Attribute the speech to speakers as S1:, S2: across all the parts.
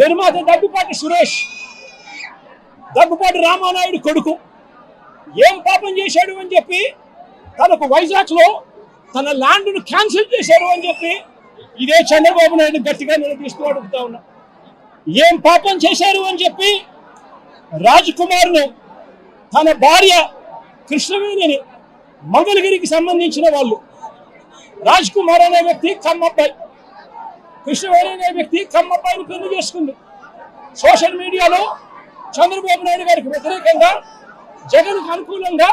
S1: నిర్మాత దగ్గుపాటి సురేష్, దగ్గుపాటి రామానాయుడు కొడుకు ఏం పాపం చేశాడు అని చెప్పి తనకు వైజాగ్లో తన ల్యాండ్ను క్యాన్సిల్ చేశారు అని చెప్పి ఇదే చంద్రబాబు నాయుడు గట్టిగా నిలదీస్తూ అడుగుతా ఉన్నా. ఏం పాపం చేశారు అని చెప్పి రాజ్ కుమార్ను తన భార్య కృష్ణవేణిని మంగళగిరికి సంబంధించిన వాళ్ళు, రాజ్ కుమార్ అనే వ్యక్తి కమ్మబ్బాయి, కృష్ణవేణి అనే వ్యక్తి కమ్మబ్బాయిని పెళ్లి చేసుకుంది. సోషల్ మీడియాలో చంద్రబాబు నాయుడు గారికి వ్యతిరేకంగా జగన్కు అనుకూలంగా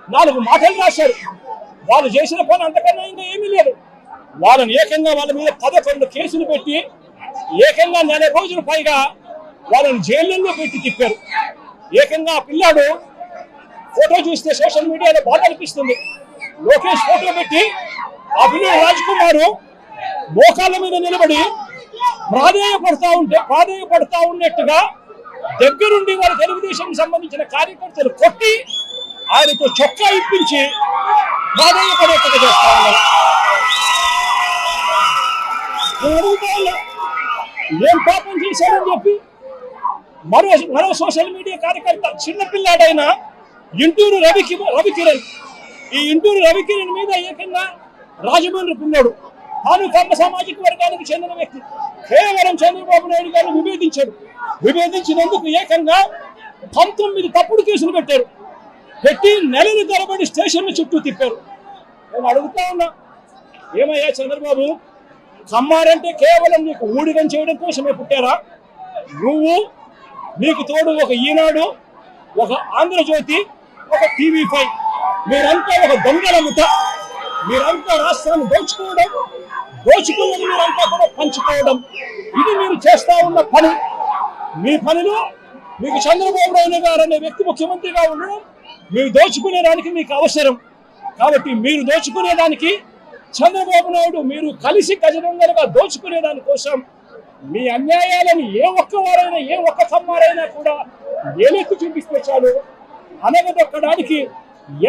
S1: 4 మాటలు రాశారు. వాళ్ళు చేసిన పని అంతకన్నా ఇంకా ఏమీ లేదు. వాళ్ళని ఏకంగా వాళ్ళ మీద 11 కేసులు పెట్టి ఏకంగా 4 రోజుల పైగా వాళ్ళని జైళ్ళల్లో పెట్టి తిప్పారు. ఏకంగా ఆ పిల్లాడు ఫోటో చూస్తే సోషల్ మీడియాలో బాధ అనిపిస్తుంది. లోకేష్ ఫోటో పెట్టి ఆ పిల్లాడు రాజ్ కుమార్ మోకాళ్ళ మీద నిలబడి ప్రాధేయపడతా ఉన్నట్టుగా దగ్గరుండి వాళ్ళ తెలుగుదేశం సంబంధించిన కార్యకర్తలు కొట్టి ఆయనతో చొక్కా ఇప్పించి ప్రాధేయపడేట్టుగా చేస్తా ఉన్నారు. ఏం పాపం చేశారని చెప్పి మరో సోషల్ మీడియా కార్యకర్త చిన్నపిల్లాడైన ఇంటూరు రవికిరణ్, ఈ ఇంటూరు రవికిరణ్ మీద ఏకంగా రాజమండ్రి పిల్లాడు తాను కమ్మ సామాజిక వర్గానికి చెందిన వ్యక్తి కేవలం చంద్రబాబు నాయుడు గారిని విభేదించినందుకు ఏకంగా 19 తప్పుడు కేసులు పెట్టి నెలలు తరబడి స్టేషన్ల చుట్టూ తిప్పారు. నేను అడుగుతా ఉన్నా, ఏమయ్యా చంద్రబాబు, కమ్మారంటే కేవలం నీకు ఊడిగం చేయడం కోసమే పుట్టారా? నువ్వు, నీకు తోడు ఒక ఈనాడు, ఒక ఆంధ్రజ్యోతి, ఒక TV5, మీరంతా ఒక దొంగల ముఠ. మీరంతా రాష్ట్రాన్ని దోచుకున్నది మీరంతా కూడా పంచుకోవడం, ఇది మీరు చేస్తా ఉన్న పని. మీ పనిలో మీకు చంద్రబాబు నాయుడు గారు అనే వ్యక్తి ముఖ్యమంత్రిగా ఉండడం, మీరు దోచుకునేదానికి మీకు అవసరం. కాబట్టి మీరు దోచుకునేదానికి చంద్రబాబు నాయుడు మీరు కలిసి గజదొంగలుగా దోచుకునే దానికోసం మీ అన్యాయాలను ఏ ఒక్క కమ్మారైనా కూడా ఏలెత్తి చూపిస్తే చాలు అనగదొక్కడానికి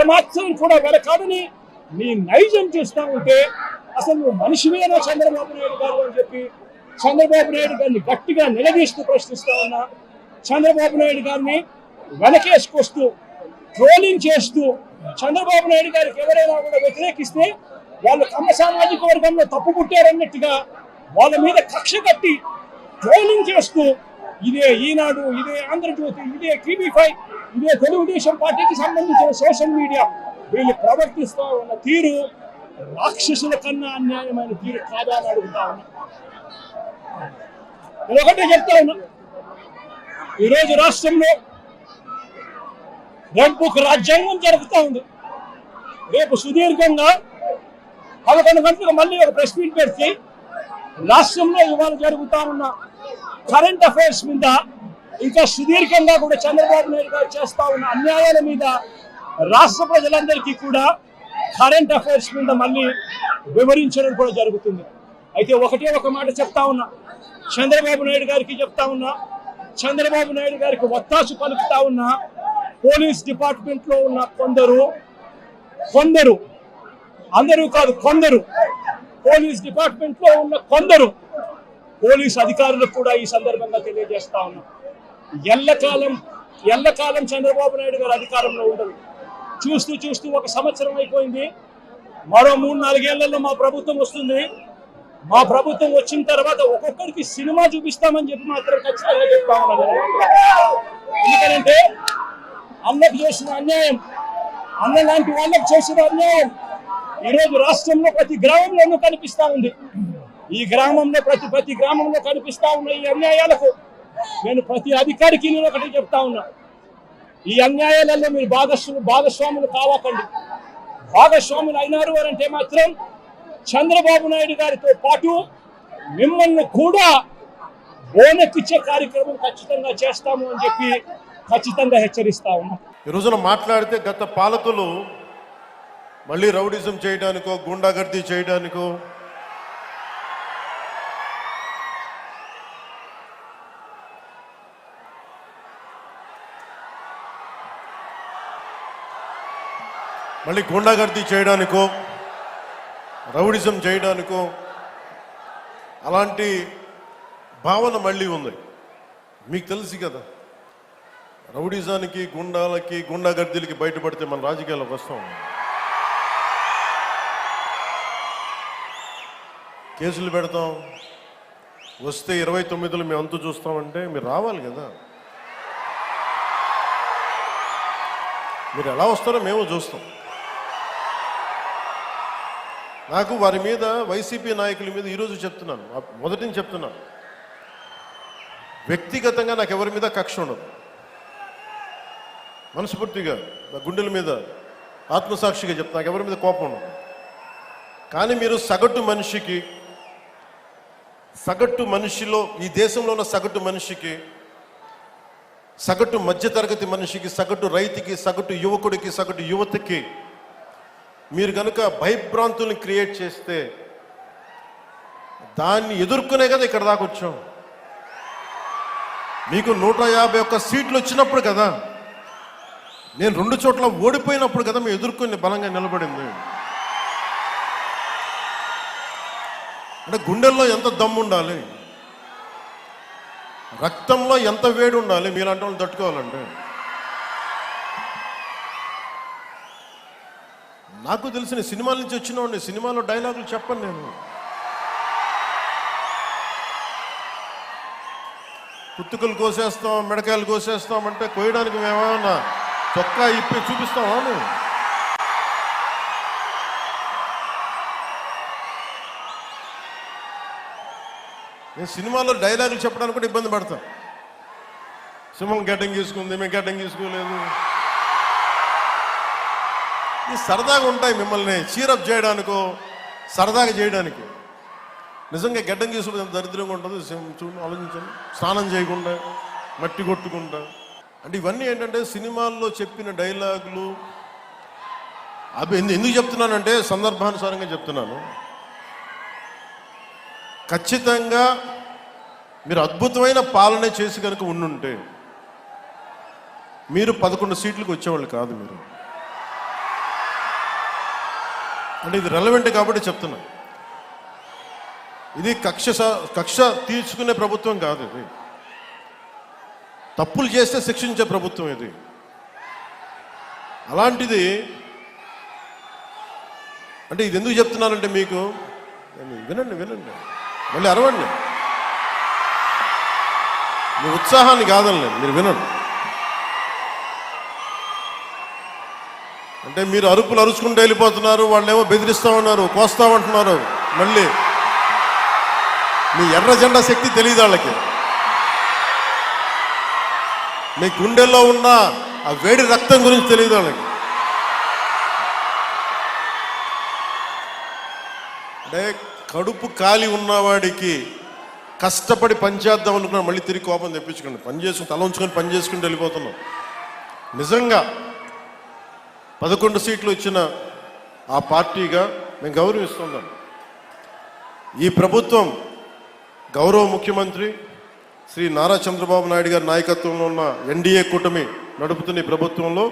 S1: ఏమాత్రం కూడా వెనకాడని నీ నైజం చూస్తా ఉంటే అసలు నువ్వు మనిషివేనా చంద్రబాబు నాయుడు గారు అని చెప్పి చంద్రబాబు నాయుడు గారిని గట్టిగా నిలదీస్తూ ప్రశ్నిస్తా ఉన్నా. చంద్రబాబు నాయుడు గారిని వెనకేసుకొస్తూ ట్రోలింగ్ చేస్తూ చంద్రబాబు నాయుడు గారికి ఎవరైనా కూడా వ్యతిరేకిస్తే వాళ్ళు కమ్మ సామాజిక వర్గంలో తప్పు పుట్టారన్నట్టుగా వాళ్ళ మీద కక్ష కట్టి ట్రోలింగ్ చేస్తూ ఇదే ఈనాడు, ఇదే ఆంధ్రజ్యోతి, ఇదే TV5, ఇదే తెలుగుదేశం పార్టీకి సంబంధించిన సోషల్ మీడియా వీళ్ళు ప్రవర్తిస్తూ ఉన్న తీరు రాక్షసుల కన్నా అన్యాయమైన తీరు కాదా అని అడుగుతా ఉన్నా. నేను ఒకటే చెప్తా ఉన్నా, ఈరోజు రాష్ట్రంలో రెడ్ బుక్ రాజ్యాంగం జరుగుతూ ఉంది. రేపు సుదీర్ఘంగా 11 గంటలకు మళ్ళీ ఒక ప్రెస్ మీట్ పెడితే రాష్ట్రంలో ఇవాళ జరుగుతా ఉన్న కరెంట్ అఫైర్స్ మీద ఇంకా సుదీర్ఘంగా కూడా చంద్రబాబు నాయుడు గారు చేస్తా ఉన్న అన్యాయాల మీద రాష్ట్ర ప్రజలందరికీ కూడా కరెంట్ అఫైర్స్ మీద మళ్ళీ వివరించడం కూడా జరుగుతుంది. అయితే ఒకటే ఒక మాట చెప్తా ఉన్నా, చంద్రబాబు నాయుడు గారికి చెప్తా ఉన్నా, చంద్రబాబు నాయుడు గారికి ఒత్తాసు పలుకుతా ఉన్నా పోలీస్ డిపార్ట్మెంట్ లో ఉన్న కొందరు అందరూ కాదు, కొందరు పోలీస్ డిపార్ట్మెంట్ లో ఉన్న కొందరు పోలీస్ అధికారులకు కూడా ఈ సందర్భంగా తెలియజేస్తా ఉన్నాం, ఎల్లకాలం చంద్రబాబు నాయుడు గారు అధికారంలో ఉండరు. చూస్తూ 1 సంవత్సరం అయిపోయింది. మరో 3-4 ఏళ్లలో మా ప్రభుత్వం వస్తుంది. మా ప్రభుత్వం వచ్చిన తర్వాత ఒక్కొక్కరికి సినిమా చూపిస్తామని చెప్పి మాత్రం ఖచ్చితంగా చెప్తా ఉన్నాను. ఎందుకంటే అన్నకు చేసిన అన్యాయం, అన్న లాంటి వాళ్ళకు చేసిన అన్యాయం ఈరోజు రాష్ట్రంలో ప్రతి గ్రామంలోనూ కనిపిస్తా ఉంది. ఈ గ్రామంలో ప్రతి గ్రామంలో కనిపిస్తా ఉన్న ఈ అన్యాయాలకు నేను ప్రతి అధికారికి నేను ఒకటి చెప్తా ఉన్నా, ఈ అన్యాయాలలో మీరు భాగస్వాములు కావకండి. భాగస్వాములు అయినారు అంటే మాత్రం చంద్రబాబు నాయుడు గారితో పాటు మిమ్మల్ని కూడా బోనెక్కిచ్చే కార్యక్రమం ఖచ్చితంగా చేస్తాము అని చెప్పి ఖచ్చితంగా హెచ్చరిస్తా ఉన్నాం.
S2: ఈ రోజున మాట్లాడితే గత పాలకులు మళ్ళీ రౌడిజం చేయడానికో గుండాగర్దీ చేయడానికో రౌడిజం చేయడానికో అలాంటి భావన మళ్ళీ ఉంది. మీకు తెలుసు కదా, రౌడీజానికి, గుండాలకి, గుండాగర్దీలకి బయటపడితే మన రాజకీయాలకు వస్తాం. కేసులు పెడతాం, వస్తే 29లో మేము అంతు చూస్తామంటే మీరు రావాలి కదా. మీరు ఎలా వస్తారో మేము చూస్తాం. నాకు వారి మీద, వైసీపీ నాయకుల మీద ఈరోజు చెప్తున్నాను, మొదటి నుంచి చెప్తున్నాను, వ్యక్తిగతంగా నాకు ఎవరి మీద కక్ష ఉండదు. మనస్ఫూర్తిగా నా గుండెల మీద ఆత్మసాక్షిగా చెప్తా, నాకు ఎవరి మీద కోపం ఉండదు. కానీ మీరు సగటు మనిషిలో, ఈ దేశంలో ఉన్న సగటు మనిషికి, సగటు మధ్యతరగతి మనిషికి, సగటు రైతుకి, సగటు యువకుడికి, సగటు యువతకి మీరు కనుక భయభ్రాంతుల్ని క్రియేట్ చేస్తే దాన్ని ఎదుర్కొనే కదా ఇక్కడ దాకా వచ్చాం. మీకు 151 సీట్లు వచ్చినప్పుడు కదా, నేను 2 చోట్ల ఓడిపోయినప్పుడు కదా మేము ఎదుర్కొని బలంగా నిలబడింది. అంటే గుండెల్లో ఎంత దమ్ము ఉండాలి, రక్తంలో ఎంత వేడి ఉండాలి మీలాంటి వాళ్ళు తట్టుకోవాలంటే. నాకు తెలిసిన సినిమాల నుంచి వచ్చినవాడిని, సినిమాలో డైలాగులు చెప్పను నేను. కుత్తుకలు కోసేస్తాం, మిడకాయలు కోసేస్తాం అంటే కోయడానికి మేమేమన్నా చొక్కా ఇప్పి చూపిస్తామా? నేను సినిమాలో డైలాగులు చెప్పడానికి కూడా ఇబ్బంది పడతాను. సింహం గడ్డం గీసుకుంది, మేము గడ్డం గీసుకోలేదు. ఈ సరదాగా ఉంటాయి, మిమ్మల్ని చీరప్ చేయడానికో సరదాగా చేయడానికి. నిజంగా గడ్డం గీసుకుంటే దరిద్రంగా ఉంటుంది. చూడండి, ఆలోచించండి, స్నానం చేయకుండా, మట్టి కొట్టుకుంటా. అంటే ఇవన్నీ ఏంటంటే సినిమాల్లో చెప్పిన డైలాగులు. అవి ఎందుకు చెప్తున్నానంటే సందర్భానుసారంగా చెప్తున్నాను. ఖచ్చితంగా మీరు అద్భుతమైన పాలన చేసి కనుక ఉండుంటే మీరు 11 సీట్లకు వచ్చేవాళ్ళు కాదు. మీరు అంటే ఇది రెలవెంట్ కాబట్టి చెప్తున్నా. ఇది కక్ష తీర్చుకునే ప్రభుత్వం కాదు. ఇది తప్పులు చేస్తే శిక్షించే ప్రభుత్వం ఇది. అలాంటిది అంటే ఇది ఎందుకు చెప్తున్నానంటే మీకు వినండి, మళ్ళీ అరవండి. మీ ఉత్సాహాన్ని కాదనలేదు, మీరు వినండి. అంటే మీరు అరుపులు అరుచుకుంటూ వెళ్ళిపోతున్నారు, వాళ్ళేమో బెదిరిస్తా ఉన్నారు, కోస్తామంటున్నారు. మళ్ళీ మీ ఎర్ర జెండా శక్తి తెలియదు వాళ్ళకి. మీ గుండెల్లో ఉన్న ఆ వేడి రక్తం గురించి తెలియదు వాళ్ళకి. అంటే కడుపు కాలి ఉన్నవాడికి కష్టపడి పనిచేద్దాం అనుకున్నా మళ్ళీ తిరిగి కోపం తెప్పించుకోండి. పని చేసుకుని తల ఉంచుకొని పని చేసుకుంటూ వెళ్ళిపోతున్నాం. నిజంగా 11 సీట్లు వచ్చిన ఆ పార్టీగా మేము గౌరవిస్తున్నాం. ఈ ప్రభుత్వం గౌరవ ముఖ్యమంత్రి శ్రీ నారా చంద్రబాబు నాయుడు గారి నాయకత్వంలో ఉన్న ఎన్డీఏ కూటమి నడుపుతున్న ఈ ప్రభుత్వంలో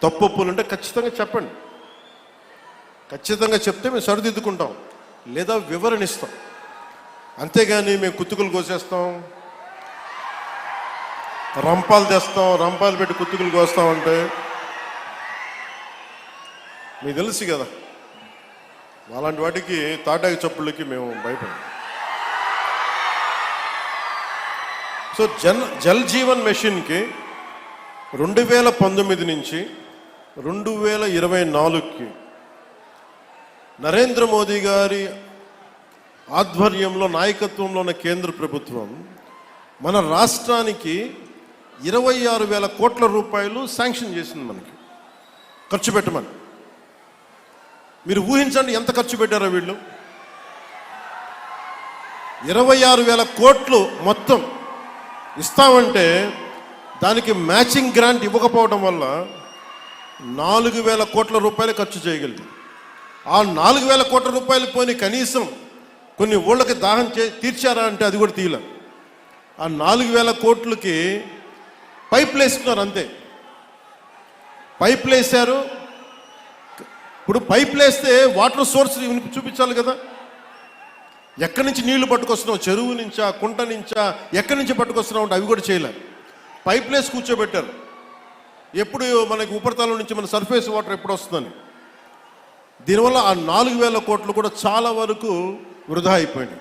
S2: తప్పులుంటే ఖచ్చితంగా చెప్పండి. ఖచ్చితంగా చెప్తే మేము సరిదిద్దుకుంటాం, లేదా వివరణ ఇస్తాం. అంతేగాని మేము కుత్తుకులు కోసేస్తాం, రంపాలు తెస్తాం, రంపాలు పెట్టి కుత్తుకులు కోస్తామంటే మీకు తెలుసు కదా, అలాంటి వాటికి తాటాకి చప్పుళ్ళకి మేము భయపడం. సో జల్ జీవన్ మిషన్కి 2019 నుంచి 2024కి నరేంద్ర మోదీ గారి ఆధ్వర్యంలో, నాయకత్వంలో ఉన్న కేంద్ర ప్రభుత్వం మన రాష్ట్రానికి 26,000 కోట్ల రూపాయలు శాంక్షన్ చేసింది, మనకి ఖర్చు పెట్టమని. మీరు ఊహించండి ఎంత ఖర్చు పెట్టారో వీళ్ళు. 26,000 కోట్లు మొత్తం ఇస్తామంటే దానికి మ్యాచింగ్ గ్రాంట్ ఇవ్వకపోవడం వల్ల 4,000 కోట్ల రూపాయలు ఖర్చు చేయగలిగింది. ఆ 4,000 కోట్ల రూపాయలు పోని కనీసం కొన్ని ఊళ్ళకి దాహం తీర్చారా అంటే అది కూడా తీయలే. ఆ 4,000 కోట్లకి పైపులు వేసుకున్నారు అంతే. పైపులు వేసారు. ఇప్పుడు పైపులు వేస్తే వాటర్ సోర్స్ చూపించాలి కదా. ఎక్కడి నుంచి నీళ్లు పట్టుకొస్తున్నావు, చెరువు నుంచా, కుంట నుంచా, ఎక్కడి నుంచి పట్టుకొస్తున్నావు అంటే అవి కూడా చేయలే. పైప్లెస్ కూర్చోబెట్టారు. ఎప్పుడు మనకి ఉపరితలం నుంచి మన సర్ఫేస్ వాటర్ ఎప్పుడు వస్తుందని. దీనివల్ల ఆ 4,000 కోట్లు కూడా చాలా వరకు వృధా అయిపోయింది.